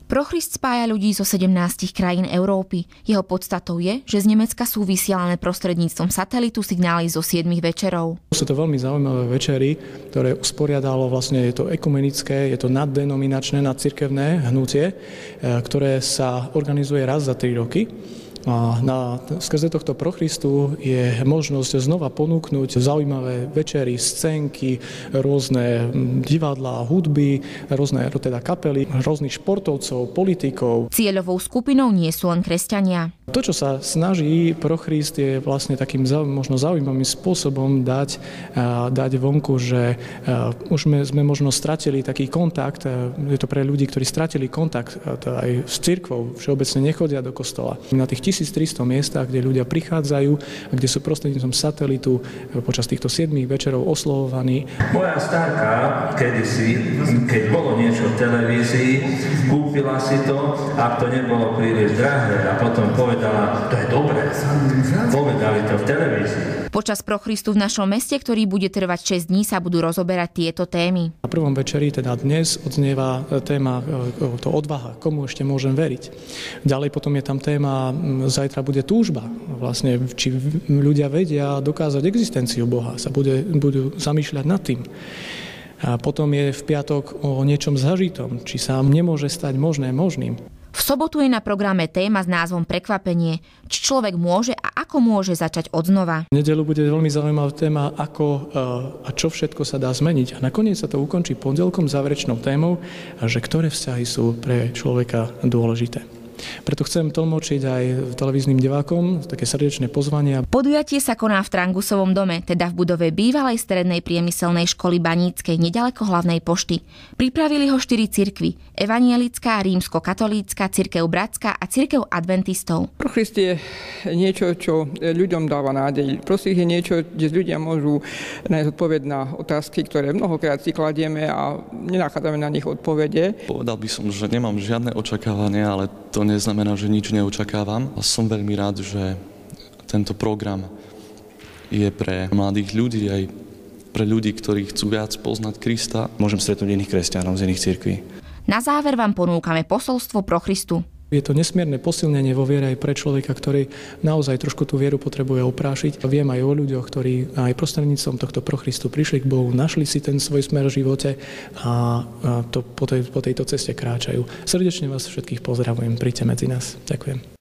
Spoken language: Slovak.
Prochrist spája ľudí zo 17 krajín Európy. Jeho podstatou je, že z Nemecka sú vysielané prostredníctvom satelitu signály zo 7 večerov. Sú to veľmi zaujímavé večery, ktoré usporiadalo, vlastne je to ekumenické, je to naddenominačné, nadcirkevné hnutie, ktoré sa organizuje raz za 3 roky. A skrze tohto Prochristu je možnosť znova ponúknuť zaujímavé večery, scénky, rôzne divadlá, hudby, rôzne teda kapely, rôznych športovcov, politikov. Cieľovou skupinou nie sú len kresťania. To, čo sa snaží Prochrist, je vlastne takým možno zaujímavým spôsobom dať vonku, že už sme možno stratili taký kontakt, je to pre ľudí, ktorí stratili kontakt aj s cirkvou, všeobecne nechodia do kostola. Na tých 1300 miestach, kde ľudia prichádzajú a kde sú prostredníctvom satelitu počas týchto 7 večerov oslovovaní. Moja starka kedysi, keď bolo niečo v televízii, kúpila si to, ak to nebolo príliš drahé, a potom povedala, to je dobré. Povedali to v televízii. Počas Prochristu v našom meste, ktorý bude trvať 6 dní, sa budú rozoberať tieto témy. Na prvom večeri, teda dnes, odznieva téma to odvaha, komu ešte môžem veriť. Ďalej potom je tam téma, zajtra bude túžba. Vlastne, či ľudia vedia dokázať existenciu Boha, sa budú zamýšľať nad tým. A potom je v piatok o niečom zažitom, či sa nemôže stať možné možným. V sobotu je na programe téma s názvom Prekvapenie. Či človek môže a ako môže začať odznova. V nedeľu bude veľmi zaujímavá téma, ako a čo všetko sa dá zmeniť. A nakoniec sa to ukončí pondelkom záverečnou témou, že ktoré vzťahy sú pre človeka dôležité. Preto chcem tlmočiť aj televíznym divákom také srdečné pozvania. Podujatie sa koná v Trangusovom dome, teda v budove bývalej strednej priemyselnej školy Baníckej, neďaleko hlavnej pošty. Pripravili ho 4 cirkvi: evanjelická, rímsko-katolícka, cirkev bratská a cirkev adventistov. Prochrist je niečo, čo ľuďom dáva nádej. Prosím, je niečo, kde ľudia môžu nájsť odpoveď na otázky, ktoré mnohokrát si kladieme a nenachádzame na nich odpovede. Povedal by som, že nemám žiadne očakávania, ale to neznamená, že nič neočakávam. A som veľmi rád, že tento program je pre mladých ľudí, aj pre ľudí, ktorí chcú viac poznať Krista. Môžem stretnúť iných kresťanov z iných cirkví. Na záver vám ponúkame posolstvo Prochristu. Je to nesmierne posilnenie vo viere aj pre človeka, ktorý naozaj trošku tú vieru potrebuje oprášiť. Viem aj o ľuďoch, ktorí aj prostredníctvom tohto Prochristu prišli k Bohu, našli si ten svoj smer v živote a to po tejto ceste kráčajú. Srdečne vás všetkých pozdravujem, príďte medzi nás. Ďakujem.